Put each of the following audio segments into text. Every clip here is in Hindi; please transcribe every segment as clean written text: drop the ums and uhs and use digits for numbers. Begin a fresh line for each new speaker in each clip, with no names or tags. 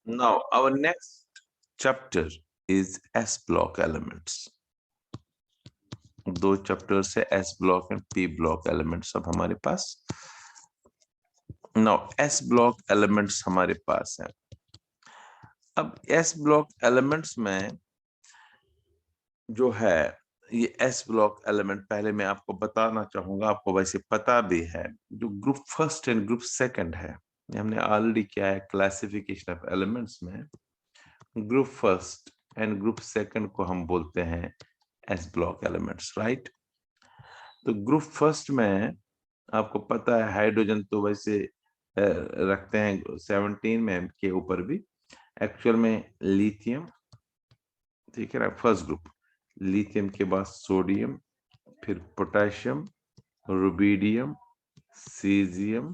Now, our next chapter is S block elements. दो चैप्टर्स है, S block and P block elements अब हमारे पास. Now, S block elements हमारे पास है. अब S block elements में जो है ये S block element, पहले मैं आपको बताना चाहूंगा, आपको वैसे पता भी है, जो group first and group second है, हमने ऑलरेडी किया है क्लासिफिकेशन ऑफ एलिमेंट्स में. Group first and group second को हम बोलते हैं एस ब्लॉक एलिमेंट्स, राइट. तो ग्रुप फर्स्ट में आपको पता है हाइड्रोजन तो वैसे रखते हैं 17 में के ऊपर भी, एक्चुअल में लिथियम, ठीक है ना. फर्स्ट ग्रुप लिथियम के बाद सोडियम, फिर potassium, rubidium, caesium,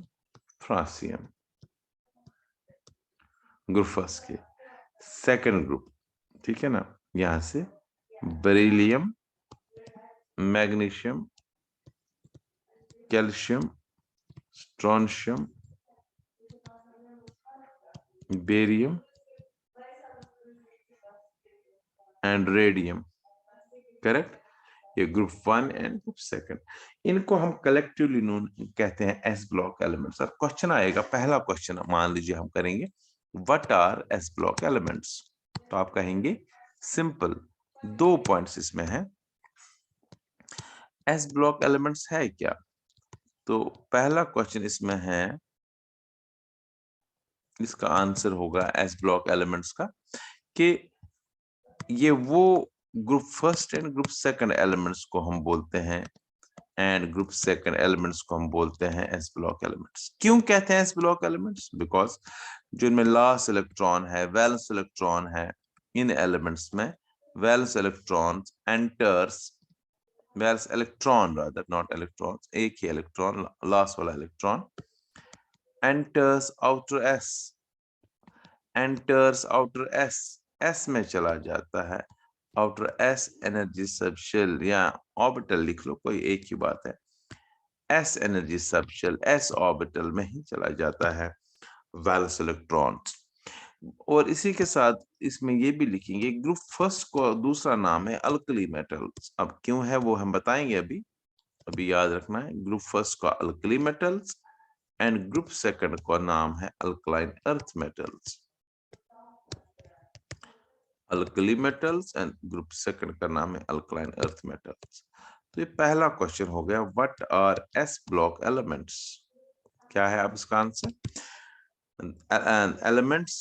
francium, group first के. सेकंड ग्रुप, ठीक है ना, यहां से beryllium, magnesium, calcium, strontium, barium and radium, correct. ये group one and group second, इनको हम कलेक्टिवली नोन कहते हैं एस ब्लॉक एलिमेंट्स. अब क्वेश्चन आएगा, पहला क्वेश्चन मान लीजिए हम करेंगे, what are S block elements. तो आप कहेंगे सिंपल, दो पॉइंट्स इसमें है. एस ब्लॉक एलिमेंट्स है क्या? तो पहला क्वेश्चन इसमें है, इसका आंसर होगा एस ब्लॉक एलिमेंट्स का कि ये वो group first and group second elements को हम बोलते हैं, एंड ग्रुप सेकंड एलिमेंट्स को हम बोलते हैं एस ब्लॉक एलिमेंट्स. क्यों कहते हैं एस ब्लॉक एलिमेंट्स? बिकॉज जो इनमें लास्ट इलेक्ट्रॉन है, वैलेंस इलेक्ट्रॉन है, इन एलिमेंट्स में valence electron enters, valence electron rather, not electron, एक ही इलेक्ट्रॉन, लास्ट वाला electron enters outer S, enters outer S, S में चला जाता है. आउटर एस एनर्जी सबशेल या ऑर्बिटल लिख लो, कोई एक ही बात है. S energy subshell, S orbital में ही चला जाता है वैलेंस इलेक्ट्रॉन्स. और इसी के साथ इसमें ये भी लिखेंगे, ग्रुप फर्स्ट को दूसरा नाम है अल्कली मेटल्स. अब क्यों है वो हम बताएंगे, अभी याद रखना है. ग्रुप फर्स्ट का alkali metals and group second का नाम है alkaline earth metals. Alkali metals and group second का नाम है अल्कलाइन अर्थ मेटल्स. तो ये पहला क्वेश्चन हो गया, what are S block elements. क्या है आप इसका answer? Elements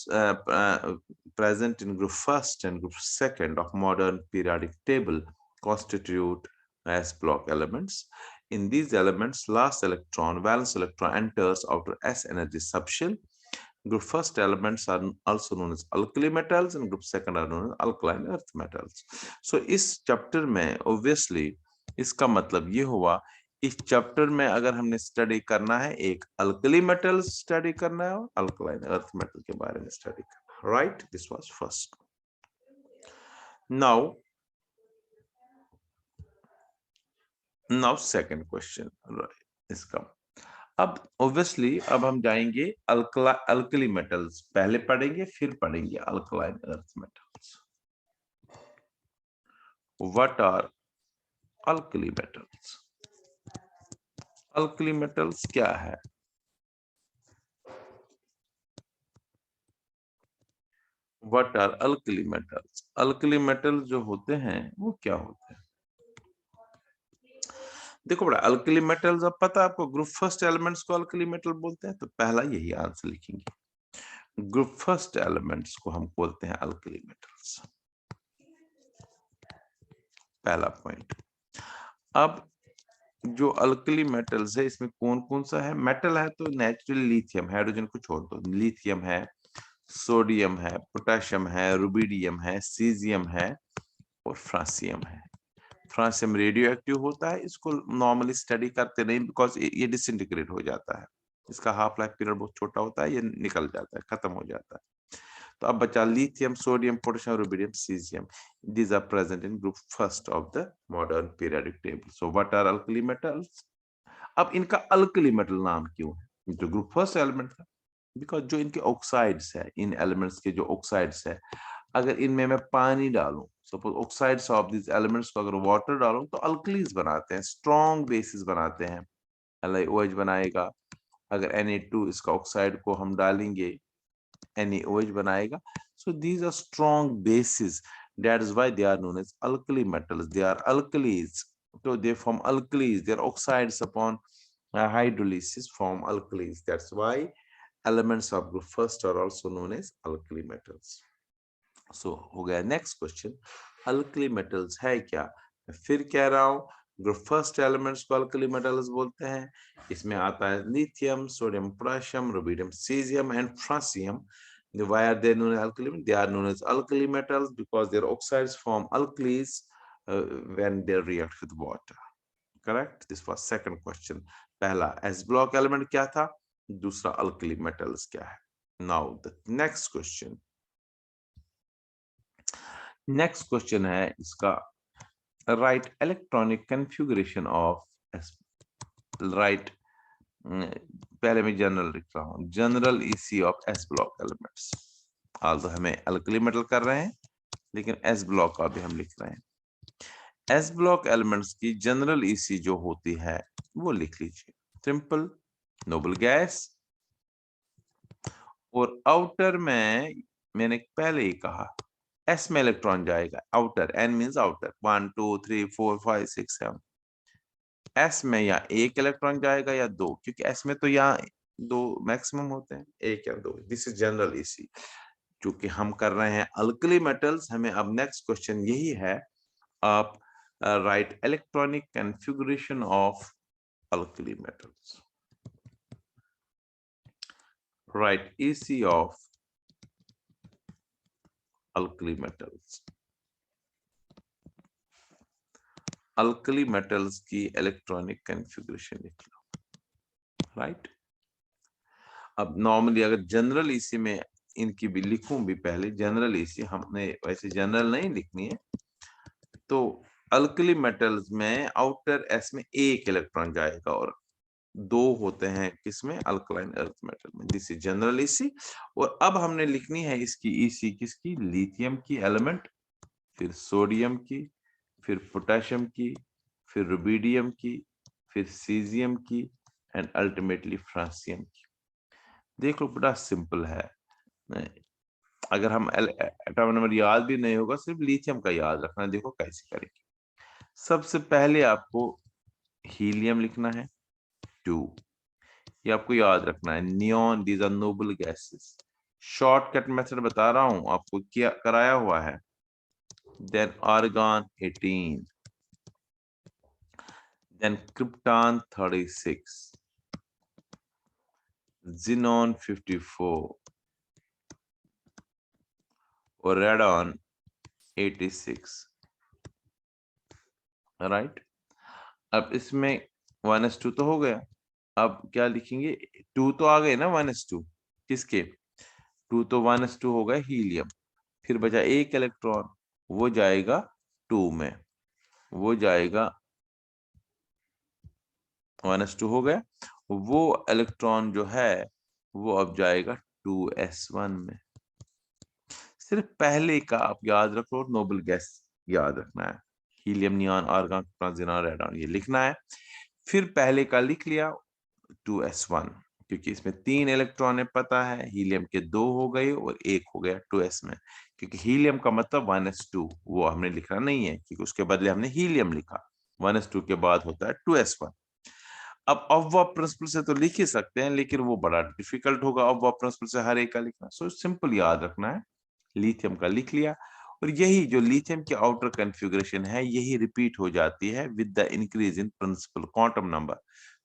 present in group first and group second of modern periodic table constitute S block elements. In these elements, last electron, valence electron enters outer S energy subshell. Group first elements are also known as alkali metals and group second are known as alkaline earth metals. So इस चैप्टर में obviously इसका मतलब ये हुआ, इस चैप्टर में अगर हमने स्टडी करना है, एक अल्कली मेटल स्टडी करना है और अल्कलाइन अर्थ मेटल के बारे में स्टडी करना है, right. This was first. Now second question, इसका अब ऑब्वियसली अब हम जाएंगे अल्कली मेटल्स पहले पढ़ेंगे, फिर पढ़ेंगे alkaline earth metals. What are alkali metals? Alkali metals क्या है? What are alkali metals? Alkali metal जो होते हैं वो क्या होते हैं? देखो बड़ा, अल्कली मेटल्स अब पता है आपको, ग्रुप फर्स्ट एलिमेंट्स को अल्कली मेटल बोलते हैं, तो पहला यही आंसर लिखेंगे, ग्रुप फर्स्ट एलिमेंट्स को हम बोलते हैं अल्कली मेटल्स. पहला पॉइंट. अब जो अल्कली मेटल्स है इसमें कौन कौन सा है? मेटल है तो नेचुरली लिथियम, हाइड्रोजन को छोड़ दो, लिथियम है, सोडियम है, पोटेशियम है, रुबिडियम है, सीजियम है और फ्रांसियम है. फ्रांसियम रेडियो एक्टिव होता है, इसको नॉर्मली स्टडी करते नहीं बिकॉज ये डिसइंटीग्रेट हो जाता है, इसका हाफ लाइफ पीरियड बहुत छोटा होता है, ये निकल जाता है, खत्म हो जाता है. तो अब बचा lithium, sodium, potassium, rubidium, caesium. These are present in group first of the modern periodic table. So what are alkali metals? अब इनका अल्कली मेटल नाम क्यों है? जो ग्रुप फर्स्ट एलिमेंट था, बिकॉज जो इनके ऑक्साइड्स है, इन एलिमेंट्स के जो ऑक्साइड्स है, अगर इनमें मैं पानी डालूं, suppose oxides of this elements को अगर वाटर डालूं तो अल्कलीज बनाते हैं, स्ट्रॉन्ग बेसिस बनाते हैं, LiOH बनाएगा। अगर Na2 इसका ऑक्साइड को हम डालेंगे, NaOH बनाएगा। So these are strong bases. That is why they are known as alkali metals. They are alkalis. So they form alkalis. Their oxides upon hydrolysis form alkalis. That's why elements of group first are also known as alkali metals. So हो गया next question. Alkali metals है क्या? मैं फिर कह रहा हूँ, ग्रुप फर्स्ट एलिमेंट्स को अल्कली मेटल्स बोलते हैं। इसमें आता है lithium, sodium, potassium, rubidium, caesium and francium. Why are they known as alkali? They are known as alkali metals because their oxides form alkalis when they react with water. Correct? This was second question. पहला S block element क्या था? दूसरा alkali metals क्या है? Now the next question. Next question है इसका, write electronic configuration of S. Write पहले मैं जनरल लिख रहा हूँ, general EC of S block elements. Aldous हमें अल्कली मेटल कर रहे हैं, लेकिन S ब्लॉक का भी हम लिख रहे हैं। S ब्लॉक एलिमेंट्स की जनरल EC जो होती है वो लिख लीजिए, सिंपल नोबल गैस। और आउटर में मैंने पहले ही कहा S में इलेक्ट्रॉन जाएगा, outer, N means outer, 1 2 3 4 5 6 7। S में या एक इलेक्ट्रॉन जाएगा या दो, क्योंकि S में तो यहाँ दो मैक्सिमम होते हैं, एक या दो। This is general EC। क्योंकि हम कर रहे हैं अल्कली मेटल्स, हमें अब नेक्स्ट क्वेश्चन यही है, आप right electronic configuration of alkali metals. Right EC of alkali metals. Alkali metals की इलेक्ट्रॉनिक कॉन्फ़िगरेशन लिख लो, राइट। अब नॉर्मली अगर जनरल EC में इनकी भी लिखूं भी, पहले जनरल EC हमने वैसे जनरल नहीं लिखनी है, तो अल्कली मेटल्स में आउटर S में एक इलेक्ट्रॉन जाएगा और दो होते हैं किसमें, अल्कलाइन अर्थ मेटल में। This is general EC। और अब हमने लिखनी है इसकी EC किसकी, लिथियम की एलिमेंट, फिर सोडियम की, फिर पोटेशियम की, फिर रुबिडियम की, फिर सीजियम की एंड अल्टीमेटली फ्रांसियम की। देख लो बड़ा सिंपल है। अगर हम एटॉमिक नंबर याद भी नहीं होगा, सिर्फ लिथियम का याद रखना। देखो कैसे करेंगे। सबसे पहले आपको हीलियम लिखना है 2, ये आपको याद रखना है। Neon, these are noble gases. Shortcut method बता रहा हूं आपको, क्या कराया हुआ है। Then argon 18, then krypton 36, xenon 54 और रेडॉन 86, राइट। अब इसमें 1s2 तो हो गया, अब क्या लिखेंगे, 2 तो आ गए ना 1s2 किसके, 2 तो 1s2 हो गए हीलियम, फिर बचा एक इलेक्ट्रॉन, वो जाएगा 2 में, वो जाएगा 1s2 हो गया, वो इलेक्ट्रॉन जो है वो अब जाएगा 2s1 में। सिर्फ पहले का आप याद रखो, नोबल गैस याद रखना है, helium, neon, argon, krypton, radon, ये लिखना है। फिर पहले का लिख लिया 2s1, क्योंकि इसमें 3 इलेक्ट्रॉन है पता है, हीलियम के 2 हो गए और 1 हो गया 2s में, क्योंकि हीलियम का मतलब 1s2, वो हमने लिखना नहीं है क्योंकि उसके बदले हमने हीलियम लिखा। 1s2 के बाद होता है 2s1। अब अफवा प्रिंसिपल से तो लिख ही सकते हैं, लेकिन वो बड़ा डिफिकल्ट होगा अफवा प्रिंसिपल से हर एक का लिखना। सो सिंपल याद रखना है, लिथियम का लिख लिया। और यही जो लिथियम की आउटर कॉन्फ़िगरेशन है, यही रिपीट हो जाती है with the increase in principal quantum number.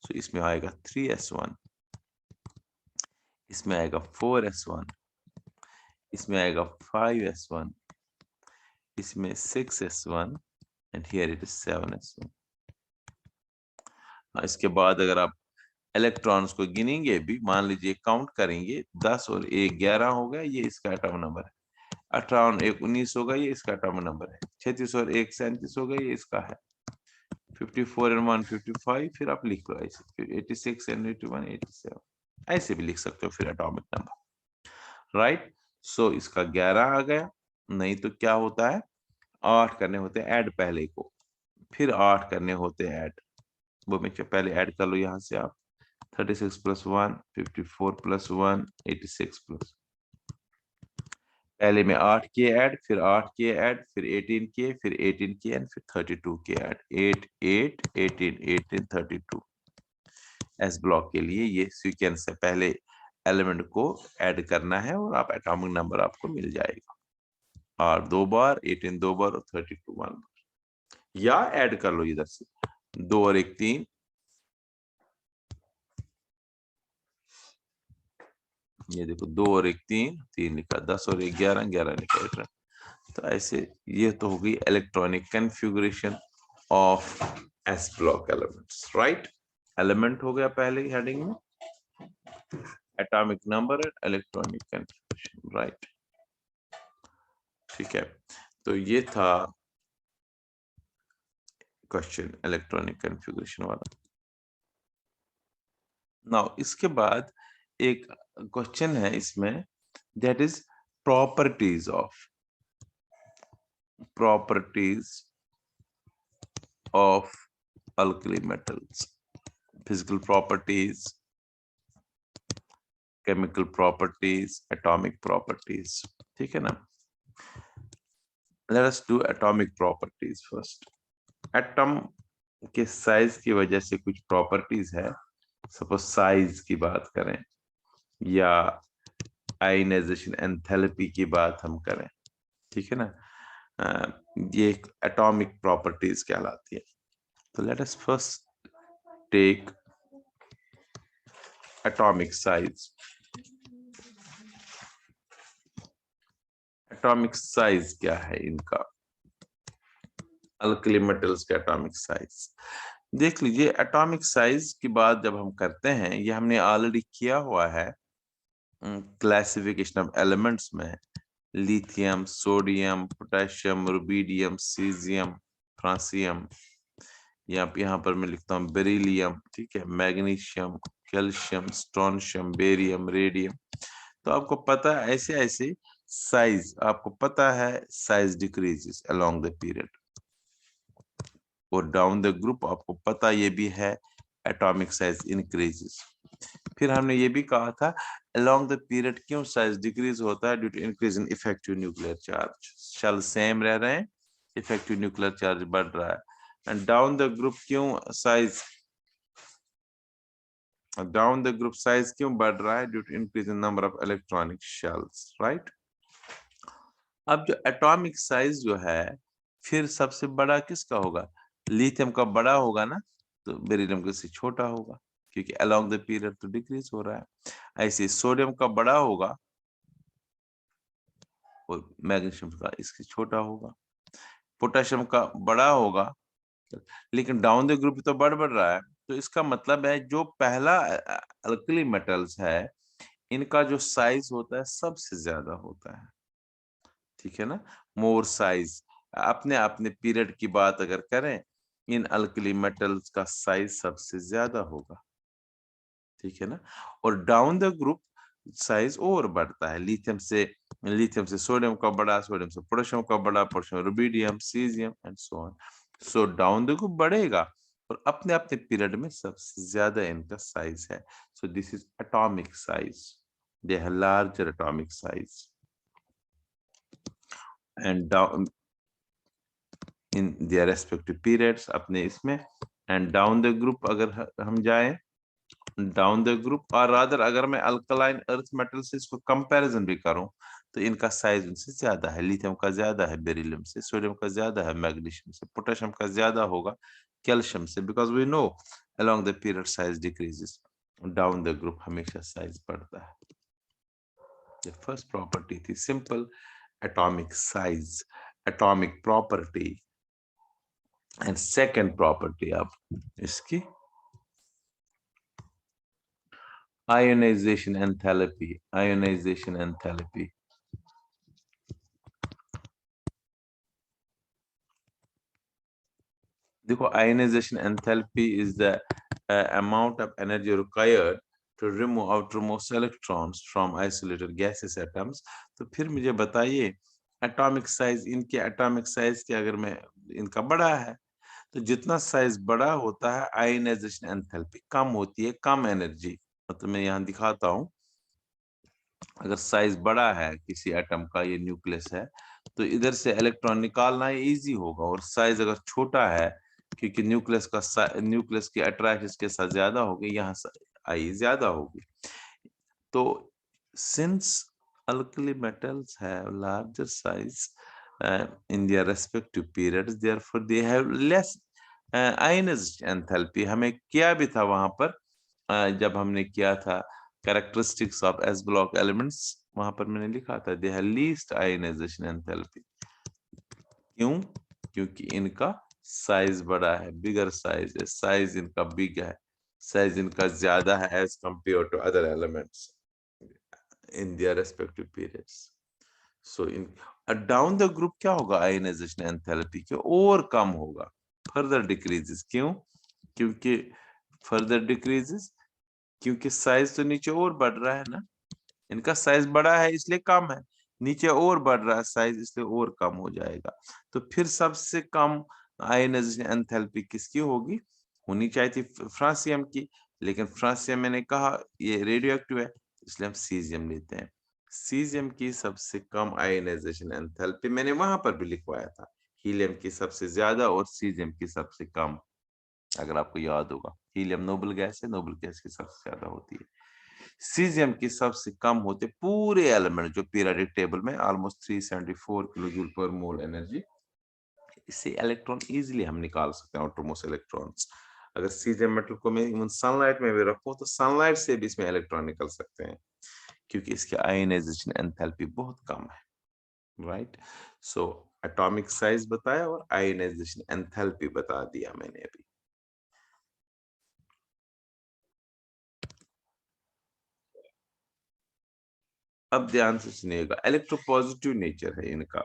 So इसमें आएगा 3s1, इसमें आएगा 4s1, इसमें आएगा 5s1, इसमें 6s1 and here it is 7s1। इसके बाद अगर आप इलेक्ट्रॉन्स को गिनेंगे भी, मान लीजिए काउंट करेंगे, 10 और 1 11 हो गया, ये इसका एटॉमिक नंबर है। 18 और 1 19 होगा, ये इसका एटॉमिक नंबर है। 36 और 1 37 हो गया, ये इसका है। 54 and 1 55, फिर आप लिख लो ऐसे, फिर 86 and 81 87। ऐसे भी लिख सकते हो फिर एटॉमिक नंबर, राइट। सो इसका 11 आ गया। नहीं तो क्या होता है, 8 करने होते हैं ऐड पहले को, फिर 8 करने होते हैं ऐड, वो में पहले ऐड कर लो यहाँ से आप। 36 + 1 54 + 1 86 प्लस, पहले में 8 किए ऐड, फिर 8 किए ऐड, फिर 18 किए, फिर 18 किए एंड फिर 32 किए ऐड। 8 8 18 18 32। एस ब्लॉक के लिए ये सीक्वेंस है, पहले एलिमेंट को ऐड करना है और आप एटॉमिक नंबर आपको मिल जाएगा। और 2 बार 18 2 बार और 32 1 बार, या ऐड कर लो इधर से 2 और 1 3, ये देखो 2 और 1 3 3 लिखा, 10 और 1 11 11 लिखा। तो ऐसे ये तो होगी electronic configuration of S block elements, right. Element हो गया पहले हेडिंग में, atomic number and electronic configuration, right. ठीक है, तो ये था क्वेश्चन इलेक्ट्रॉनिक कॉन्फ़िगरेशन वाला। नाउ इसके बाद एक क्वेश्चन है इसमें, that is properties of alkali metals, physical properties, chemical properties, atomic properties। ठीक है ना। Let us do atomic properties first। Atom के साइज की वजह से कुछ प्रॉपर्टीज है, सपोज साइज की बात करें या आयनाइजेशन एंथैल्पी की बात हम करें, ठीक है ना, ये एक एटॉमिक प्रॉपर्टीज कहलाती है। तो let us first take atomic size. Atomic size क्या है इनका, अल्कली मेटल्स का एटॉमिक साइज देख लीजिए। एटॉमिक साइज की बात जब हम करते हैं, ये हमने ऑलरेडी किया हुआ है क्लासिफिकेशन ऑफ एलिमेंट्स में, lithium, sodium, potassium, rubidium, caesium, francium, यहाँ पर मैं लिखता हूँ बेरिलियम, ठीक है, magnesium, calcium, strontium, barium, radium. तो आपको पता है ऐसे ऐसे साइज, आपको पता है size decreases along the period, और डाउन द ग्रुप आपको पता ये भी है एटॉमिक साइज इंक्रीजेस। फिर हमने ये भी कहा था अलोंग द पीरियड क्यों साइज डिक्रीज होता है, due to increase in effective nuclear charge, shell same रह रहे हैं, इफेक्टिव न्यूक्लियर चार्ज बढ़ रहा है। एंड डाउन द ग्रुप क्यों size, down the group size क्यों बढ़ रहा है, due to increase in number of electronic shells, right. अब जो एटॉमिक साइज जो है, फिर सबसे बड़ा किसका होगा, लिथियम का बड़ा होगा ना, तो बेरिलियम से छोटा होगा, क्योंकि अलोंग द पीरियड तो डिक्रीज हो रहा है। ऐसे सोडियम का बड़ा होगा और मैग्नीशियम का इससे छोटा होगा, पोटेशियम का बड़ा होगा, लेकिन डाउन द ग्रुप तो बढ़ रहा है। तो इसका मतलब है जो पहला अल्कली मेटल्स है, इनका जो साइज होता है सबसे ज्यादा होता है, ठीक है ना, मोर साइज। अपने अपने पीरियड की बात अगर करें, इन अल्कली मेटल्स का साइज सबसे ज्यादा होगा, ठीक है ना। और डाउन द ग्रुप साइज और बढ़ता है, लिथियम से सोडियम का बड़ा, सोडियम से पोटेशियम का बड़ा, potassium rubidium, caesium and so on. So down the group बढ़ेगा और अपने अपने पीरियड में सबसे ज्यादा इनका साइज है। So this is atomic size, they have larger atomic size and down in their respective periods, अपने इसमें। एंड डाउन द ग्रुप अगर हम जाएं, डाउन द ग्रुप और रादर अगर मैं अल्कलाइन अर्थ मेटल से इसको कंपैरिजन भी करूं, तो इनका साइज उनसे ज्यादा है, लिथियम का ज्यादा है बेरिलियम से, सोडियम का ज्यादा है मैग्नीशियम से, पोटेशियम का ज्यादा होगा कैल्शियम से, because we know along the period size decreases, down the group हमेशा साइज बढ़ता है। फर्स्ट प्रॉपर्टी थी simple atomic size, atomic property. And second property अब इसकी ionization enthalpy, ionization enthalpy। देखो ionization enthalpy is the amount of energy required to remove outermost electrons from isolated gaseous atoms. तो फिर मुझे बताइए एटॉमिक साइज, इनके एटॉमिक साइज के अगर मैं इनका बड़ा है तो जितना साइज बड़ा होता है आयनाइजेशन एंथैल्पी कम होती है, कम एनर्जी। मतलब मैं यहाँ दिखाता हूँ, अगर साइज बड़ा है किसी एटम का, ये न्यूक्लियस है, तो इधर से इलेक्ट्रॉन निकालना इजी होगा। और साइज अगर छोटा है, क्योंकि न्यूक्लियस की अट्रैक्शन इसके साथ ज्यादा होगी, यहाँ आई ज्यादा होगी। तो since alkali metals have larger size in their respective periods, therefore they have less ionization enthalpy। हमें किया भी था वहां पर, जब हमने किया था characteristics of s block elements, वहां पर मैंने लिखा था they have least ionization enthalpy। क्यों? क्योंकि इनका साइज बड़ा है, बिगर साइज है, साइज इनका बिग है, साइज इनका ज्यादा है as compare to other elements in their respective periods। So in down the group क्या होगा, ionization enthalpy के और कम होगा, further decreases। क्यों? क्योंकि further decreases क्योंकि साइज तो नीचे और बढ़ रहा है ना, इनका साइज बड़ा है इसलिए कम है, नीचे और बढ़ रहा है साइज इसलिए और कम हो जाएगा। तो फिर सबसे कम आयनाइजेशन एंथैल्पी किसकी होगी? होनी चाहिए थी फ्रांसियम की, लेकिन फ्रांसियम मैंने कहा ये रेडियो एक्टिव है, इसलिए हम सीजियम लेते हैं। सीजियम की सबसे कम आयनाइजेशन एंथैल्पी मैंने वहां पर भी लिखवाया था, हीलियम की सबसे ज्यादा और सीजियम की सबसे कम। अगर आपको याद होगा, हीलियम नोबल गैस है, नोबल गैस की सबसे ज्यादा होती है, सीजियम की सबसे कम होते पूरे एलिमेंट जो पीरियोडिक टेबल में ऑलमोस्ट 374 किलो पर मोल एनर्जी। इससे इलेक्ट्रॉन इजीली हम निकाल सकते हैं, आउटरमोस्ट इलेक्ट्रॉन्स। अगर सीजियम मेटल को मैं इवन सनलाइट में भी रखूं तो सनलाइट से भी इसमें इलेक्ट्रॉन निकल सकते हैं, क्योंकि इसकी आयनाइजेशन एंथैल्पी बहुत कम है, राइट। सो एटॉमिक साइज बताया और आयनाइजेशन एंथैल्पी बता दिया मैंने अभी। अब ध्यान से सुनिएगा, इलेक्ट्रोपॉजिटिव नेचर है इनका।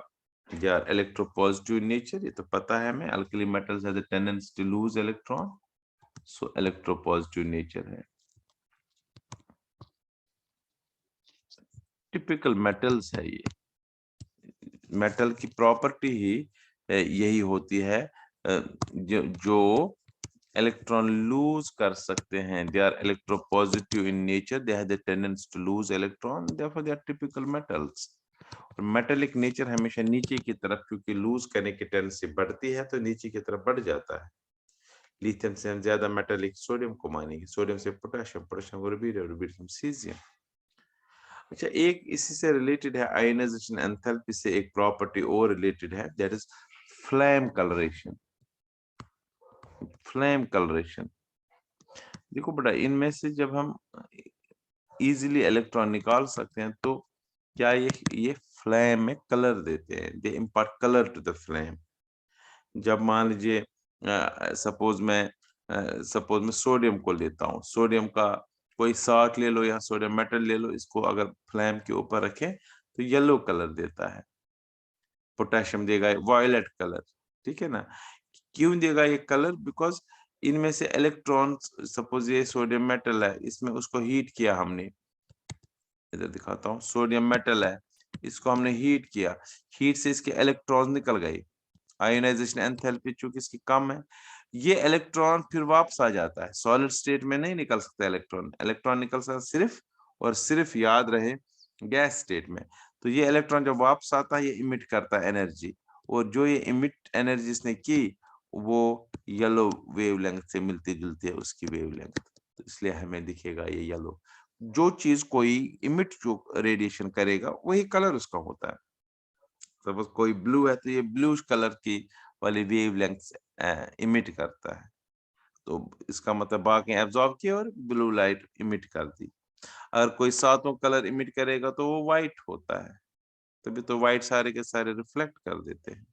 यार इलेक्ट्रोपॉजिटिव नेचर ये तो पता है हमें, alkali metals have the tendency to lose electron, so electropositive nature है। टिपिकल मेटल्स है ये, मेटल की प्रॉपर्टी ही यही होती है, जो इलेक्ट्रॉन लूज कर सकते हैं। They are electropositive in nature, they have the tendency to lose electron, therefore they are typical metals. और मेटेलिक नेचर हमेशा नीचे की तरफ, क्योंकि लूज करने की टेंडेंसी बढ़ती है तो नीचे की तरफ बढ़ जाता है। लिथियम से हम ज्यादा मेटेलिक सोडियम को मानेंगे, सोडियम से पोटेशियम, पोटेशियम को रुबिडियम, रुबिडियम सीजियम। अच्छा, एक इसी से रिलेटेड है, आयनाइजेशन एंथैल्पी से एक प्रॉपर्टी और रिलेटेड है, that is flame colouration. Flame colouration देखो बेटा, इनमें से जब हम इजीली इलेक्ट्रॉन निकाल सकते हैं तो क्या ये फ्लेम में कलर देते हैं, they impart colour to the flame. जब मान लीजिए सपोज मैं सोडियम को लेता हूँ, सोडियम का कोई साल्ट ले लो या सोडियम मेटल ले लो, इसको अगर फ्लेम के ऊपर रखें तो येलो कलर देता है। पोटेशियम देगा वायलेट कलर, ठीक है ना। क्यों देगा ये कलर? बिकॉज इनमें से इलेक्ट्रॉन, सपोज ये सोडियम मेटल है, इसमें उसको हीट किया हमने, इधर दिखाता हूँ, सोडियम मेटल है, इसको हमने हीट किया, हीट से इसके इलेक्ट्रॉन निकल गए, आयोनाइजेशन एंथैल्पी चूंकि इसकी कम है, ये इलेक्ट्रॉन फिर वापस आ जाता है। सॉलिड स्टेट में नहीं निकल सकता इलेक्ट्रॉन, इलेक्ट्रॉन निकल सकता सिर्फ और सिर्फ, याद रहे, गैस स्टेट में। तो ये इलेक्ट्रॉन जब वापस आता है ये इमिट करता है एनर्जी, और जो ये इमिट एनर्जी इसने की वो येलो वेवलेंथ से मिलती जुलती है उसकी वेवलेंथ, तो इसलिए हमें दिखेगा ये येलो। जो चीज कोई इमिट जो रेडिएशन करेगा वही कलर उसका होता है। सपोज कोई ब्लू है तो ये ब्लू कलर की वाली वेवलेंथ इमिट करता है, तो इसका मतलब बाकी एब्जॉर्ब किया और ब्लू लाइट इमिट कर दी। अगर कोई सातों कलर इमिट करेगा तो वो व्हाइट होता है, तभी तो व्हाइट सारे के सारे रिफ्लेक्ट कर देते हैं।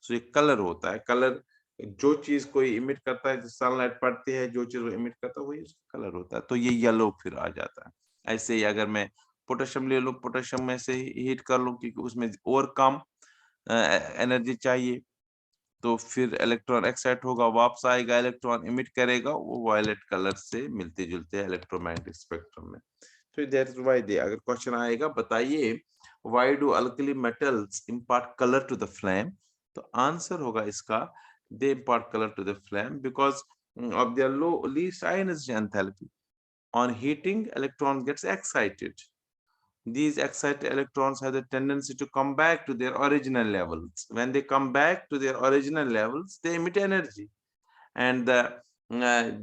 सो ये कलर होता है। कलर जो चीज कोई इमिट करता है, सनलाइट पड़ती है, जो चीज वो इमिट करता है वही उसका कलर होता है, तो ये येलो फिर आ जाता है। ऐसे ही अगर मैं पोटेशियम ले लूं, पोटेशियम में से हीट कर लूं क्योंकि उसमें और कम एनर्जी चाहिए, तो फिर इलेक्ट्रॉन एक्साइट होगा, वापस आएगा, इलेक्ट्रॉन इमिट करेगा, वो वायलेट कलर से मिलते जुलते हैं इलेक्ट्रोमैग्नेटिक स्पेक्ट्रम में। तो दैट्स व्हाई दे, अगर क्वेश्चन आएगा बताइए why do alkali metals impart colour to the flame, तो आंसर होगा इसका they impart colour to the flame because of their low least ionization enthalpy. On heating, electron gets excited. These excited electrons have the tendency to come back to their original levels. When they come back to their original levels, they emit energy. And the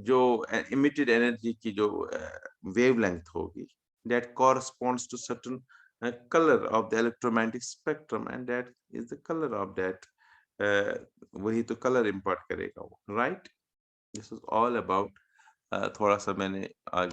जो emitted energy की जो wavelength होगी, that corresponds to certain color of the electromagnetic spectrum, and that is the color of that. वही तो color impart करेगा वो, right? This is all about थोड़ा सा मैंने आज